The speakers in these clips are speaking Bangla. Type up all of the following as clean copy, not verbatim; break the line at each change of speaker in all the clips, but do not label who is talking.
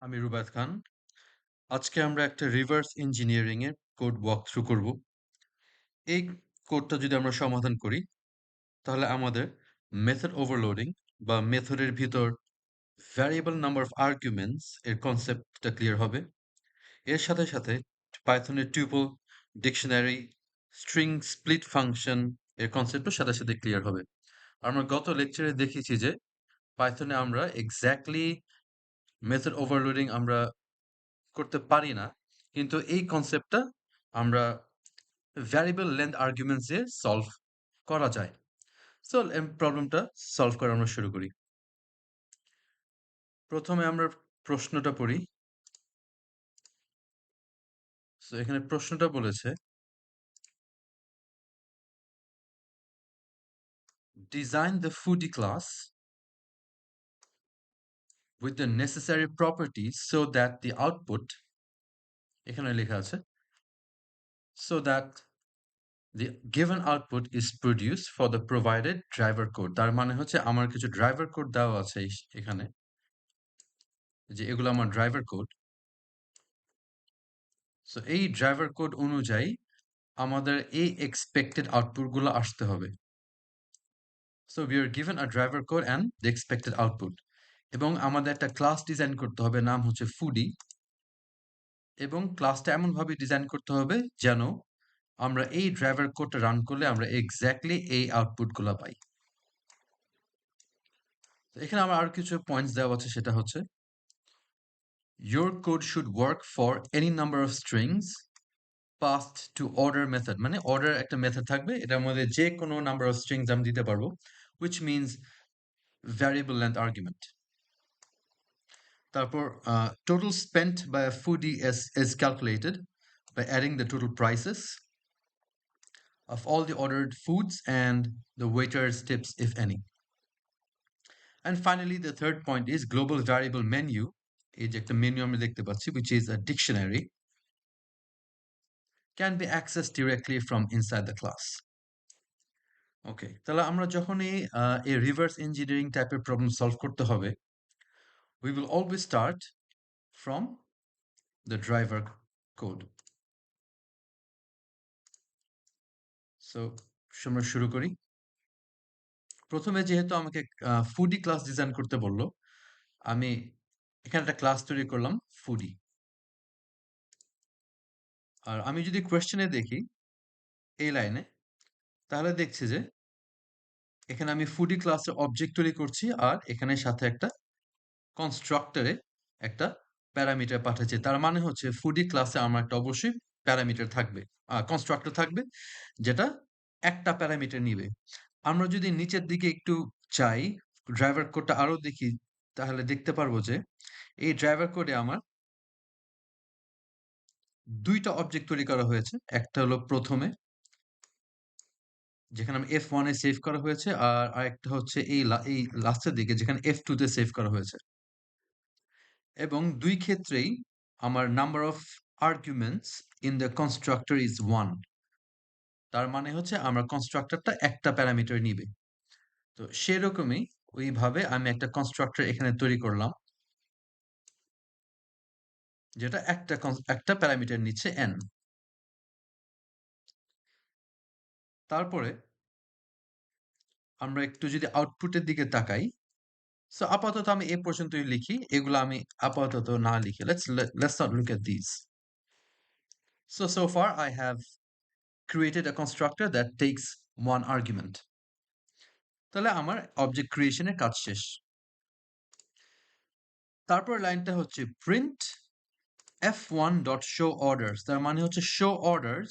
আমি রুবাত খান। আজকে আমরা একটা রিভার্স ইঞ্জিনিয়ারিং এর কোড ওয়াক থ্রু করব। এই কোডটা যদি আমরা সমাধান করি তাহলে আমাদের মেথড ওভারলোডিং বা মেথডের ভিতর ভ্যারিয়েবল নাম্বার অফ আর্গুমেন্টস এর কনসেপ্টটা ক্লিয়ার হবে। এর সাথে সাথে পাইথনের টিউপল, ডিকশনারি, স্ট্রিং স্প্লিট ফাংশন এর কনসেপ্টও সাথে সাথে ক্লিয়ার হবে। আমরা গত লেকচারে দেখিয়েছি যে পাইথনে আমরা এক্স্যাক্টলি মেথড ওভারলোডিং আমরা করতে পারি না, কিন্তু এই কনসেপ্টটা আমরা ভ্যারিয়েবল লেন্থ আর্গুমেন্টস দিয়ে সলভ করা যায়। সো প্রবলেমটা সলভ করা আমরা শুরু করি। প্রথমে আমরা প্রশ্নটা পড়ি। সো এখানে প্রশ্নটা বলেছে, design the foodie class with the necessary properties so that the output, এখানে লেখা আছে, so that the given output is produced for the provided driver code। তার মানে হচ্ছে আমার কিছু ড্রাইভার কোড দেওয়া আছে এখানে, যে এগুলো আমার ড্রাইভার কোড। সো এই ড্রাইভার কোড অনুযায়ী আমাদের এই এক্সপেক্টেড আউটপুটগুলো আসতে হবে। So we are given a driver code and the expected output, এবং আমাদের একটা ক্লাস ডিজাইন করতে হবে, নাম হচ্ছে ফুডি, এবং ক্লাসটা এমনভাবে ডিজাইন করতে হবে যেন আমরা এই ড্রাইভার কোডটা রান করলে আমরা এক্স্যাক্টলি এই আউটপুটগুলো পাই। তো এখানে আমার আর কিছু পয়েন্টস দেওয়া আছে, সেটা হচ্ছে your code should work for any number of strings passed to order method, মানে order একটা মেথড থাকবে, এটার মধ্যে যে কোনো নাম্বার অফ স্ট্রিংস আমি দিতে পারবো, which means variable length argument. তারপর total spent by a foodie is calculated by adding the total prices of all the ordered foods and the waiter's tips if any. And finally the third point is global variable menu, এই যে একটা মেনু আমরা দেখতে পাচ্ছি, which is a dictionary, can be accessed directly from inside the class. ওকে, তাহলে আমরা যখনই এই রিভার্স ইঞ্জিনিয়ারিং টাইপের প্রবলেম সলভ করতে হবে, we will always start from the driver code. So আমরা শুরু করি। প্রথমে যেহেতু আমাকে ফুডি ক্লাস ডিজাইন করতে বললো, আমি এখানে একটা ক্লাস তৈরি করলাম ফুডি। আর আমি যদি কোয়েশ্চেনে দেখি এই লাইনে, তাহলে দেখছি যে এখানে আমি ফুডি ক্লাসের অবজেক্ট তৈরি করছি, আর এখানে সাথে একটা কনস্ট্রাক্টরে একটা প্যারামিটার পাঠাচ্ছি। তার মানে হচ্ছে ফুডি ক্লাসে আমার একটা অবশ্যই প্যারামিটার থাকবে, কনস্ট্রাক্টর থাকবে, যেটা একটা প্যারামিটার নিবে। আমরা যদি নিচের দিকে একটু চাই, ড্রাইভার কোডটা আরো দেখি, তাহলে দেখতে পারবো যে এই ড্রাইভার কোডে আমার দুইটা অবজেক্ট তৈরি করা হয়েছে। একটা হলো প্রথমে, যেখানে আমি F1 এ সেভ করা হয়েছে, আর আরেকটা হচ্ছে এই লাস্টের দিকে, যেখানে F2 তে সেভ করা হয়েছে। এবং দুই ক্ষেত্রেই আমার number of arguments in the constructor is 1। তার মানে হচ্ছে আমার কনস্ট্রাক্টরটা একটা প্যারামিটার নিবে। তো সেরকমই ওইভাবে আমি একটা কনস্ট্রাক্টর এখানে তৈরি করলাম, যেটা একটা প্যারামিটার নিচ্ছে n। তারপরে আমরা একটু যদি আউটপুটের দিকে তাকাই, সো আপাতত আমি এ পর্যন্তই লিখি, এগুলো আমি আপাতত না লিখি। let's not look at these. So far I have created a constructor that takes one argument. তাহলে আমার অবজেক্ট ক্রিয়েশনের কাজ শেষ। তারপর লাইনটা হচ্ছে প্রিন্ট f1.show orders। তার মানে হচ্ছে show orders,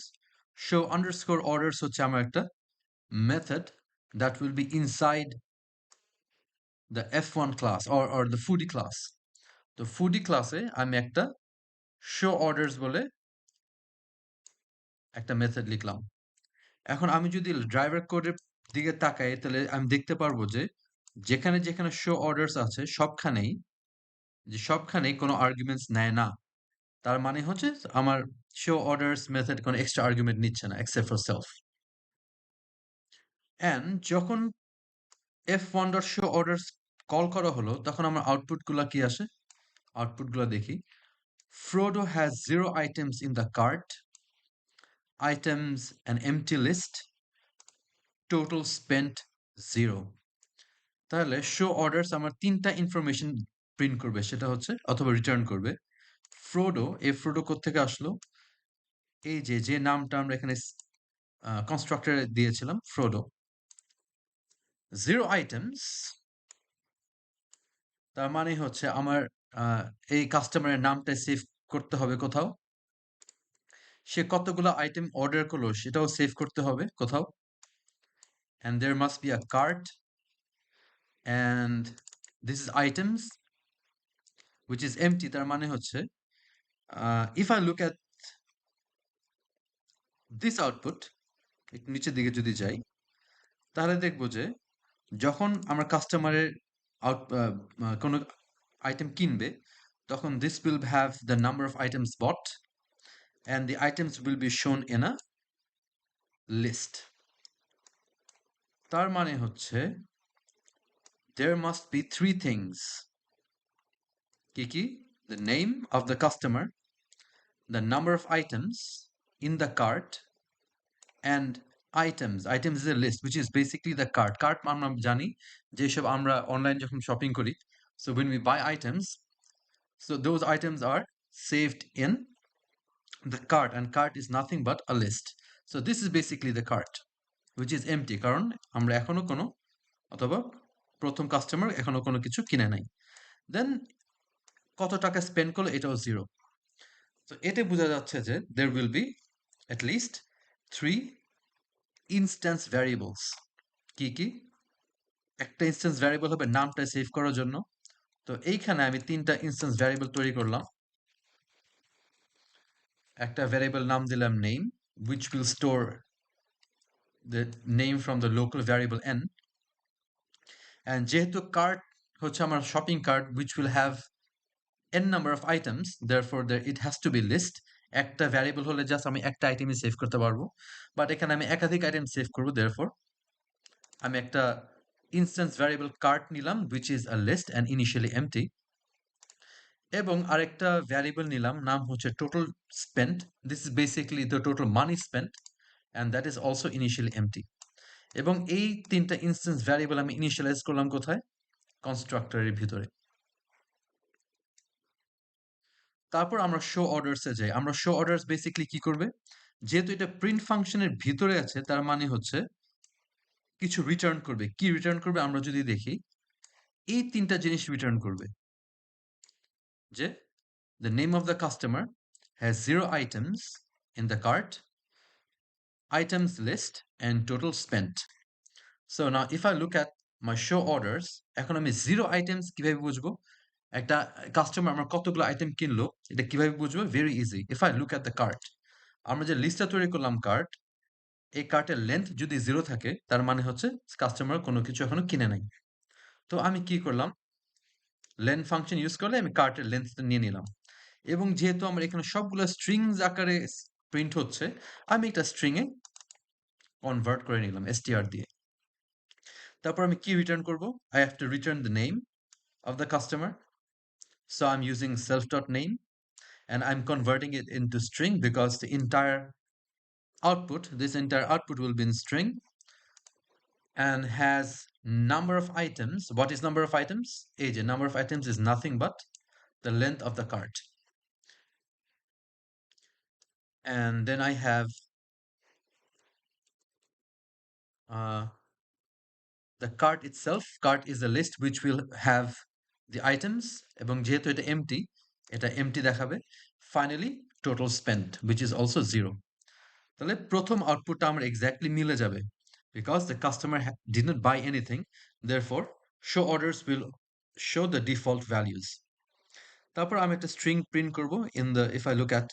show underscore orders হচ্ছে আমার একটা method that will be inside the f1 class or the foodie class। তো foodie ক্লাসে আমি একটা show orders বলে একটা মেথড লিখলাম। এখন আমি যদি ড্রাইভার কোডের দিকে তাকাই, তাহলে আমি দেখতে পারবো যে যেখানে যেখানে শো অর্ডারস আছে সবখানেই কোনো আর্গুমেন্টস নেয় না। তার মানে হচ্ছে আমার শো অর্ডারস মেথড কোনো এক্সট্রা আর্গুমেন্ট নিচ্ছে না এক্সেপ্ট ফর সেলফ। এন্ড যখন f1.show orders কল করা হলো, তখন আমার আউটপুট গুলা কি আসে? আউটপুটগুলো দেখি। Frodo has 0 items in the cart, items an empty list, total spent 0. তাহলে শো অর্ডারস আমার ৩টা ইনফরমেশন প্রিন্ট করবে, সেটা হচ্ছে অথবা রিটার্ন করবে। ফ্রোডো, এই ফ্রোডো কোত্থেকে আসলো? এই যে নামটা আমরা এখানে কনস্ট্রাক্টরে দিয়েছিলাম, ফ্রোডো। 0 আইটেমস, তার মানে হচ্ছে আমার এই কাস্টমারের নামটা সেভ করতে হবে কোথাও। সে কতগুলো আইটেম অর্ডার করলো সেটাও সেভ করতে হবে কোথাও। And there must be a cart, and this is items which is empty, তার মানে হচ্ছে if I look at this output, একটু নিচের দিকে যদি যাই, তাহলে দেখব যে যখন আমার কাস্টমারের কোনো আইটেম কিনবে, তখন this will have the number of items bought and the items will be shown in a list. তার মানে হচ্ছে there must be 3 things. কি? The name of the customer, the number of items in the cart, and items is a list which is basically the cart আমরা জানি যেসব আমরা অনলাইন যখন শপিং করি, so when we buy items, so those items are saved in the cart, and cart is nothing but a list. So this is basically the cart which is empty, কারণ আমরা এখনো কোনো অথবা প্রথম কাস্টমার এখনো কোনো কিছু কিনে নাই। দেন কত টাকা স্পেন্ড করলো এটাও 0। তো এতে বোঝা যাচ্ছে যে there will be at least 3 instance variables. কি? একটা ইনস্ট্যান্স ভ্যারিয়েবল হবে নামটা সেভ করার জন্য। তো এইখানে আমি 3টা ইনস্ট্যান্স ভ্যারিয়েবল তৈরি করলাম। একটা ভ্যারিয়েবল নাম দিলাম name, which will store the name from the local variable n, and যেহেতু কার্ট হচ্ছে আমার shopping cart which will have n number of items, therefore there it has to be list. একটা ভ্যারিয়েবল হলে জাস্ট আমি একটা আইটেমই সেভ করতে পারবো, বাট এখানে আমি একাধিক আইটেম সেভ করব, therefore আমি একটা ইনস্ট্যান্স ভ্যারিয়েবল কার্ট নিলাম which is a list and initially empty, এবং আরেকটা ভ্যারিয়েবল নিলাম নাম হচ্ছে total spent, this is basically the total money spent, and that is also initially empty. এবং এই 3টা ইনস্ট্যান্স ভ্যারিয়েবল আমি ইনিশিয়ালাইজ করলাম কোথায়? কনস্ট্রাক্টরের ভিতরে। তারপর আমরা শো অর্ডারসে যাই। আমরা শো অর্ডারস বেসিক্যালি কি করবে? যেহেতু এটা প্রিন্ট ফাংশনের ভিতরে আছে, তার মানে হচ্ছে কিছু রিটার্ন করবে। কি রিটার্ন করবে আমরা যদি দেখি, এই 3টা জিনিস রিটার্ন করবে, যে the name of the customer has 0 items in the cart, items list, and total spent. So now if I look at my show orders, এখন আমি 0 items কিভাবে বুঝবো? একটা কাস্টমার আমার কতগুলো আইটেম কিনলো এটা কিভাবে বুঝবো? Very easy. If I look at the cart, আমরা যে লিস্টটা তৈরি করলাম কার্ট, এই কার্টের লেন্থ যদি 0 থাকে, তার মানে হচ্ছে কাস্টমার কোনো কিছু এখনো কিনে নাই। তো আমি কি করলাম? লেন্থ ফাংশন ইউজ করলে আমি কার্টের লেন্থটা নিয়ে নিলাম, এবং যেহেতু আমার এখানে সবগুলো স্ট্রিংস আকারে প্রিন্ট হচ্ছে, আমি একটা স্ট্রিং এ কনভার্ট করে নিলাম str দিয়ে। তারপর আমি কি রিটার্ন করব? I have to return the name of the customer. So I'm using self.name and I'm converting it into string because the entire output, this entire output will be in string and has number of items. What is number of items? Age. Number of items is nothing but the length of the cart. And then I have uh, the cart itself. Cart is a list which will have the items, এবং যেহেতু এটা empty, এটা empty দেখাবে। Finally, total spent, which is also 0. তাহলে প্রথম আউটপুটটা আমার এক্স্যাক্টলি মিলে যাবে, because the customer did not buy anything, therefore show orders will show the default values. তারপর আমি একটা string print করব in the, if I look at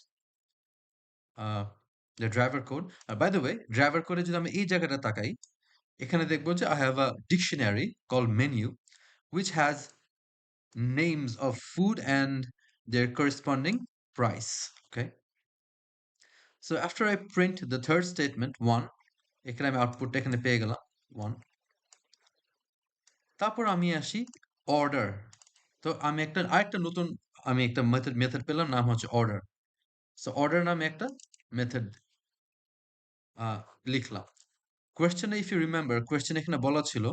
the driver code. By the way, driver code যদি আমি এই জায়গাটা তাকাই, এখানে দেখবো যে I have a dictionary called menu which has names of food and their corresponding price. Okay, so after I print the third statement 1, এখানে আমি আউটপুটটা এখানে পেয়ে গেলাম 1। তারপর আমি আসি অর্ডার। তো আমি আরেকটা নতুন আমি একটা মেথড পেলাম, নাম হচ্ছে অর্ডার। সো অর্ডার নামে একটা মেথড লিখলাম। কোয়েশ্চেনে ইফ ইউ রিমেম্বার, কোয়েশ্চেন এখানে বলা ছিল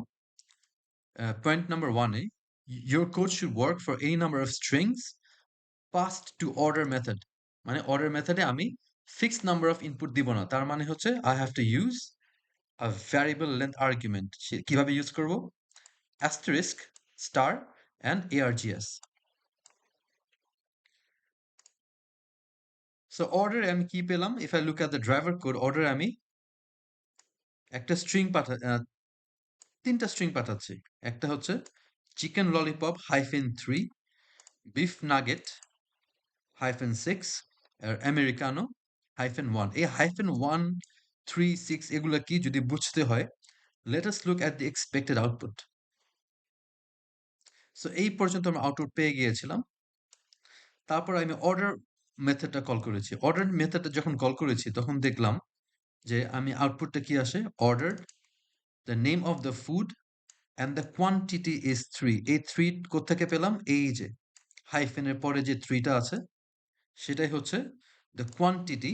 point number 1 A, your code should work for any number of strings passed to order method। মানে অর্ডার মেথডে আমি ফিক্সড নাম্বার অফ ইনপুট দিব না, তার মানে হচ্ছে I have to use a variable length argument. কিভাবে ইউজ করব? asterisk star and args। So অর্ডারে আমি কি পেলাম? If I look at the driver code, অর্ডারে আমি একটা স্ট্রিং তিনটা স্ট্রিং পাঠাচ্ছি। একটা হচ্ছে চিকেন ললিপপ -3, বিফ নাগেট -6, আর আমেরিকানো -1। এই -1, 3, 6 এগুলা কি যদি বুঝতে হয়, let us look at the expected output। So এই পর্যন্ত আমরা আউটপুট পেয়ে গিয়েছিলাম। তারপর আমি অর্ডার মেথডটা কল করেছি। অর্ডার মেথডটা যখন কল করেছি তখন দেখলাম যে আমি আউটপুটটা কি আসে, order the name of the food and the quantity is 3। এই 3 কোত্থেকে পেলাম? এই যে হাইফেনের পরে যে 3টা আছে সেটাই হচ্ছে the quantity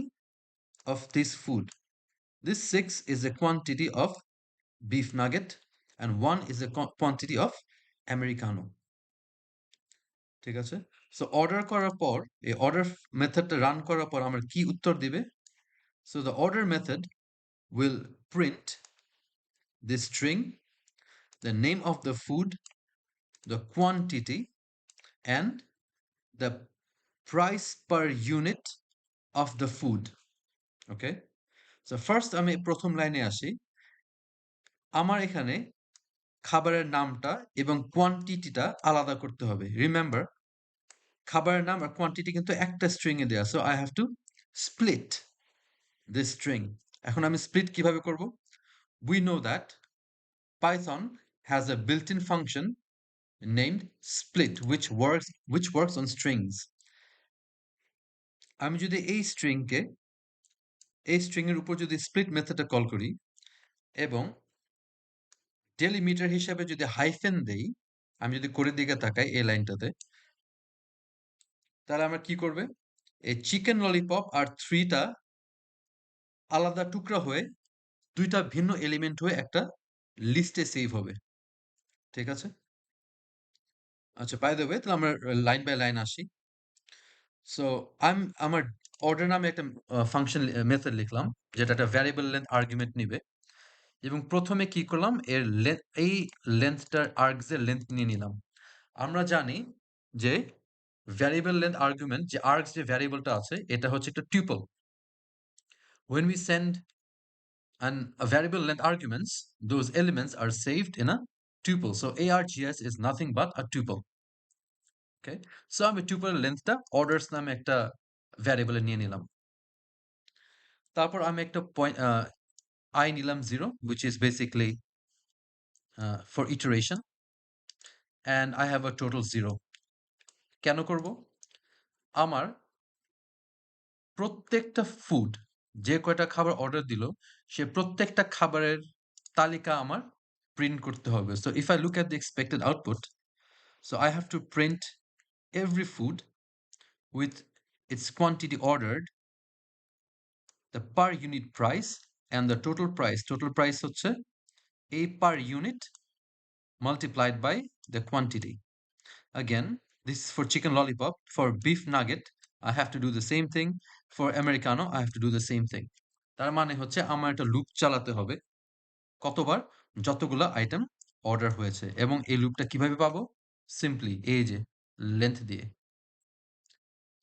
of this food. This 6 is the quantity of beef nugget and 1 is the quantity of americano। ঠিক আছে? সো অর্ডার করার পর, এই অর্ডার মেথডটা রান করার পর আমার কি উত্তর দিবে? So the order method will print the string, the name of the food, the quantity and the price per unit of the food। Okay, so first আমি প্রথম লাইনে আসি। আমার এখানে খাবারের নামটা এবং কোয়ান্টিটিটা আলাদা করতে হবে। রিমেম্বার, খাবারের নাম আর কোয়ান্টিটি কিন্তু একটা স্ট্রিং এ দেয়া, so I have to split this string. এখন আমি স্প্লিট কিভাবে করব? We know that Python has a built in function named split which works on strings। আমি যদি এই স্ট্রিং এর উপর যদি স্প্লিট মেথডটা কল করি এবং ডেলিমিটার হিসাবে যদি হাইফেন দেই, আমি যদি কোডের দিকে তাকাই এই লাইনটাতে, তাহলে আমরা কি করবে? এই চিকেন ললিপপ আর 3টা আলাদা টুকরা হয়ে 2টা ভিন্ন এলিমেন্ট হয়ে একটা লিস্টে সেভ হবে। ঠিক আছে? আচ্ছা, বাই দ্য ওয়ে, তাহলে আমরা লাইন বাই লাইন আসি। সো আমার অর্ডার নামে একটা ফাংশন মেথড লিখলাম যেটা একটা ভ্যারিয়েবল লেন্থ আর্গুমেন্ট নিবে, এবং প্রথমে কি করলাম, এই লেন্থটার আর্গস এর লেন্থ নিয়ে নিলাম। আমরা জানি যে ভ্যারিয়েবল লেন্থ আর্গুমেন্ট, যে আর্গস যে ভ্যারিয়েবলটা আছে, এটা হচ্ছে একটা টিউপল। when we send a variable length arguments, those elements are saved in a tuple, so args is nothing but a tuple। okay, so আমি tuple লেন্থটা orders নামে একটা ভ্যারিয়েবলে নিয়ে নিলাম। তারপর আমি একটা পয়েন্ট I নিলাম 0, which is basically for iteration, and I have a total 0। কেন করব? আমার প্রত্যেকটা ফুড, যে কয়টা খাবার অর্ডার দিল, সে প্রত্যেকটা খাবারের তালিকা আমার প্রিন্ট করতে হবে। So if I look at the expected output, so I have to print every food with its quantity ordered, the per unit price and the total price। total price হচ্ছে a per unit multiplied by the quantity। Again, this is for chicken lollipop. For beef nugget, I have to do the same thing. For americano, I have to do the same thing। তার মানে হচ্ছে আমার একটা লুপ চালাতে হবে। কতবার? যতগুলা আইটেম অর্ডার হয়েছে। এবং এই লুপটা কিভাবে পাবো? সিম্পলি এই যে লেন্থ দিয়ে।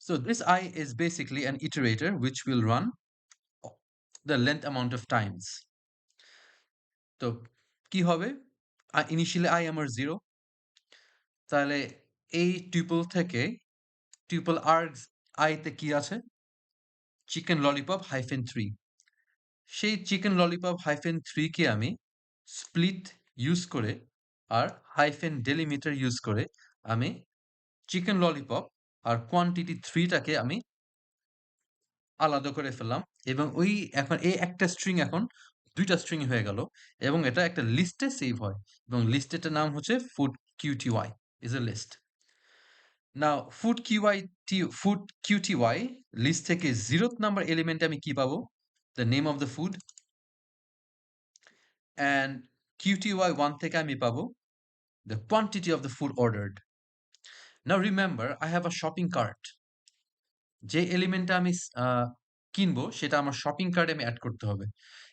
So this I is basically an iterator which will run the length amount of times। তো কি হবে? ইনিশিয়ালি I আমার 0, তাহলে এই টিউপল থেকে টিউপল args I তে কি আছে? Chicken lollipop -3। সেই চিকেন ললিপপ -3 কে আমি স্প্লিট ইউজ করে আর ডেলিমিটার ইউজ করে আমি চিকেন ললিপপ আর কোয়ান্টিটি 3টাকে আমি আলাদা করে ফেললাম, এবং এখন এই একটা স্ট্রিং এখন 2টা স্ট্রিং হয়ে গেল, এবং এটা একটা লিস্টে সেভ হয়, এবং লিস্টের নাম হচ্ছে food qty is a list। Now food Q T Y list থেকে 0th নাম্বার এলিমেন্টে আমি কি পাবো? The name of the food. And QTY1 থেকে আমি পাবো the quantity of the food ordered. Now remember, I have a shopping cart. যে এলিমেন্টটা আমি কিনবো সেটা আমার শপিং কার্টে আমি অ্যাড করতে হবে।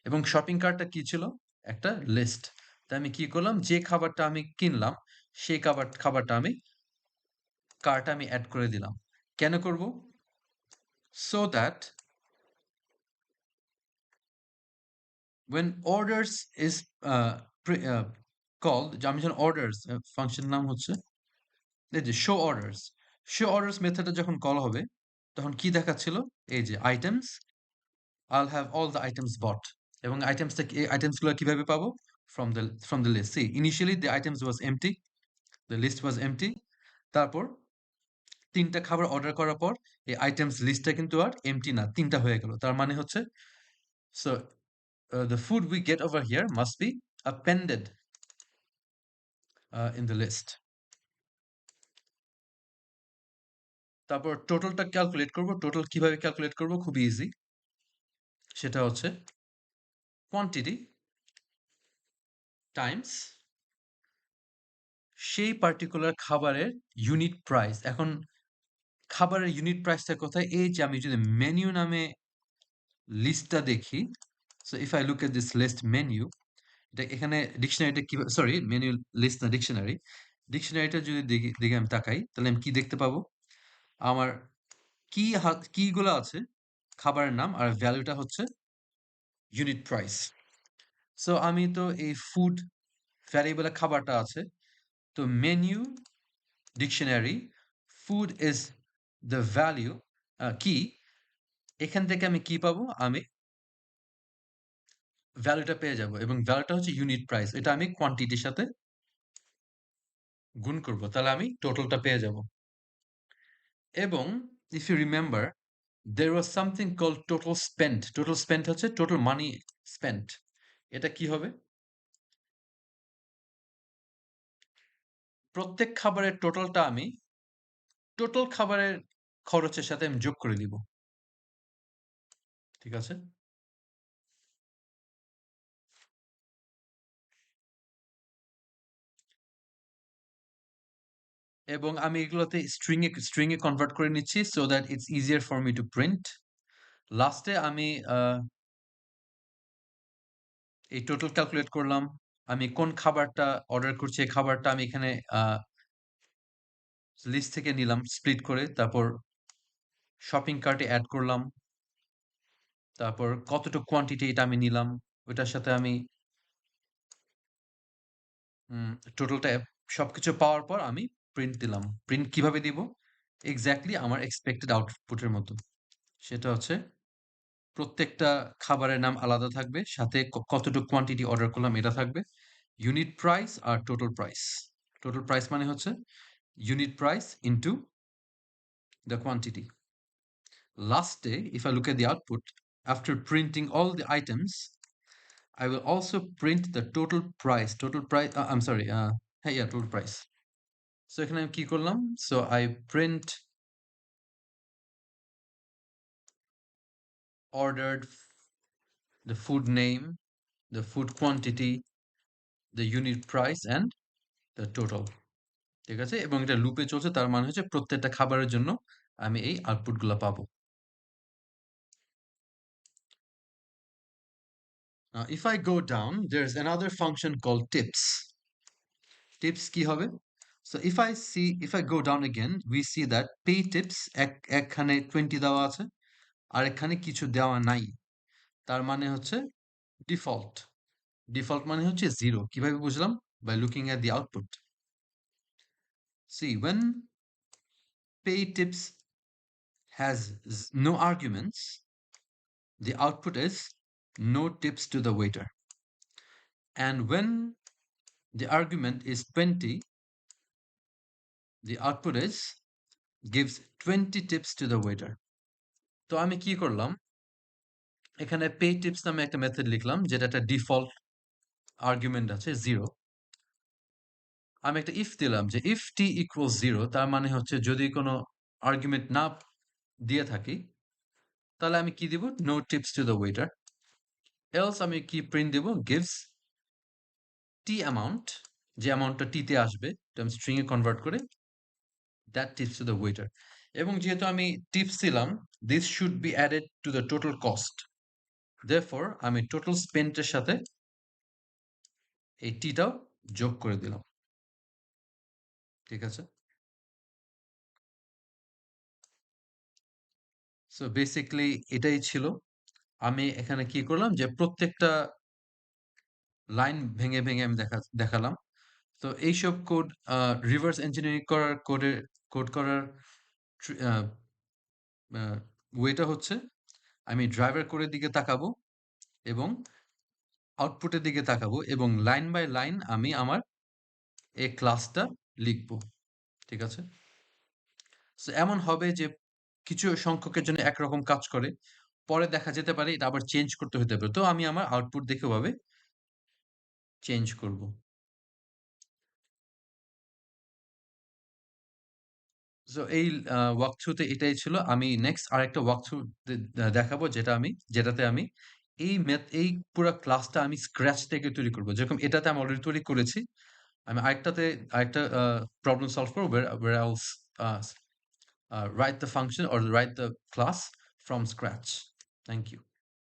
এবং শপিং কার্টটা কি ছিল? একটা লিস্ট। তাই আমি কি করলাম? যে খাবারটা আমি কিনলাম সেই খাবারটা আমি কার্টে আমি অ্যাড করে দিলাম। কেন করব? So that when orders is called, আমি যখন orders ফাংশন নাম হচ্ছে এই যে শো অর্ডারস মেথডে যখন কল হবে তখন কি দেখাচ্ছিল? এই যে items, I'll have all the items bought, এবং আইটেমস গুলো কিভাবে পাবো? From the list. See, initially the items was empty, the list was empty. তারপর তিনটা খাবার অর্ডার করার পর এই আইটেমস লিস্টটা কিন্তু আর এমটি না, তিনটা হয়ে গেল। তার মানে হচ্ছে, so the food we get over here must be appended in the list. তারপর টোটালটা ক্যালকুলেট করব। টোটাল কিভাবে ক্যালকুলেট করব? খুব ইজি। সেটা হচ্ছে কোয়ান্টিটি টাইমস সেই পার্টিকুলার খাবারের ইউনিট প্রাইস। এখন খাবারের ইউনিট প্রাইসটা কোথায়? এই যে আমি যদি মেনু নামে লিস্টটা দেখি, so if I look at this list menu, এটা এখানে ডিকশনারিটা কি, সরি মেনু লিস্ট না, ডিকশনারি। ডিকশনারিটা যদি দিকে আমি তাকাই তাহলে আমি কি দেখতে পাবো? আমার কিগুলো আছে খাবারের নাম, আর ভ্যালুটা হচ্ছে ইউনিট প্রাইস। সো আমি তো এই ফুড ভ্যারিয়েবলে খাবারটা আছে, তো menu dictionary food is the value কি, এখান থেকে আমি কি পাবো? আমি ভ্যালুটা পেয়ে যাব, এবং ভ্যালুটা হচ্ছে ইউনিট প্রাইস। এটা আমি কোয়ান্টিটির সাথে গুণ করব, তাহলে আমি টোটালটা পেয়ে যাব। এবং if you remember, there was something called total spent. Total spent হচ্ছে total money spent. এটা কি হবে? প্রত্যেক খাবারের টোটালটা আমি টোটাল খাবারের খরচের সাথে আমি যোগ করে দিব। ঠিক আছে? এবং আমি এগুলোতে স্ট্রিং এ কনভার্ট করে নিচ্ছি so that it's easier for me two print. লাস্টে আমি এই টোটাল ক্যালকুলেট করলাম। আমি কোন খাবারটা অর্ডার করছি এই খাবারটা আমি এখানে লিস্ট থেকে নিলাম স্প্লিট করে, তারপর শপিং কার্টে অ্যাড করলাম, তারপর কতটুকু কোয়ান্টিটি এটা আমি নিলাম, ওইটার সাথে আমি টোটালটা সবকিছু পাওয়ার পর আমি প্রিন্ট দিলাম। প্রিন্ট কিভাবে দিব? এক্স্যাক্টলি আমার এক্সপেক্টেড আউটপুটের মতো। সেটা হচ্ছে প্রত্যেকটা খাবারের নাম আলাদা থাকবে, সাথে কতটুকু কোয়ান্টিটি অর্ডার করলাম এটা থাকবে, ইউনিট প্রাইস আর টোটাল প্রাইস। টোটাল প্রাইস মানে হচ্ছে unit price into the quantity. Last day, if I look at the output, after printing all the items, I will also print the total price. I'm sorry, hey, yeah, total price. So এখানে আমি কি করলাম? So I print ordered, the food name, the food quantity, the unit price and the total. ঠিক আছে? এবং এটা লুপে চলছে, তার মানে হচ্ছে প্রত্যেকটা খাবারের জন্য আমি এই আউটপুটগুলো পাবো। Now, if I go down, there's another function called tips. Tips কি হবে? So if I go down again, we see that pay tips একখানে 20 দেওয়া আছে, আর এখানে কিছু দেওয়া নাই। তার মানে হচ্ছে ডিফল্ট। ডিফল্ট মানে হচ্ছে 0। কিভাবে বুঝলাম? By looking at the output. See, when pay tips has no arguments, the output is no tips to the waiter. And when the argument is 20, the output is gives 20 tips to the waiter. তো আমি কি করলাম? এখানে পে টিপস নামে একটা মেথড লিখলাম, যেটা একটা ডিফল্ট আর্গুমেন্ট আছে 0। আমি একটা ইফ দিলাম যে ইফ টি ইকুয়ালস 0 তার মানে হচ্ছে যদি কোনো আর্গুমেন্ট না দিয়ে থাকি তাহলে আমি কি দিব? No tips to the waiter. Else আমি কি প্রিন্ট দিব? গিভস টি অ্যামাউন্ট, যে অ্যামাউন্টটা টিতে আসবে এটা আমি স্ট্রিং এ কনভার্ট করে that tips to the waiter. এবং যেহেতু আমি টিপস দিলাম, this should be added to the total cost. Therefore আমি টোটাল স্পেন্টের সাথে এই টিটাও যোগ করে দিলাম। ঠিক আছে? সো বেসিক্যালি এটাই ছিল। আমি এখানে কি করলাম যে প্রত্যেকটা লাইন ভেঙে, ভেঙে আমি দেখালাম। তো এইসব কোড রিভার্স ইঞ্জিনিয়ারিং করার কোড করার ট্রি আ আ ওয়েটা হচ্ছে আমি ড্রাইভার কোডের দিকে তাকাবো এবং আউটপুটের দিকে তাকাবো এবং লাইন বাই লাইন আমি আমার এই ক্লাসটা লিখবো। ঠিক আছে? সো এমন হবে যে কিছু সংখ্যকের জন্য একরকম কাজ করে। পরে দেখা যেতে পারে এটা আবার চেঞ্জ করতে হতে পারে। তো আমি আমার আউটপুট দেখে ওভাবে চেঞ্জ করব। সো এই ওয়াক থ্রু তে এটাই ছিল। আমি নেক্সট আরেকটা ওয়াক থ্রু দেখাবো যেটাতে আমি এই পুরা ক্লাসটা আমি স্ক্র্যাচ থেকে তৈরি করব। যেরকম এটাতে আমি অলরেডি তৈরি করেছি। আমি আরেকটা প্রবলেম সলভ করব where I'll write the function or write the class from scratch. Thank you.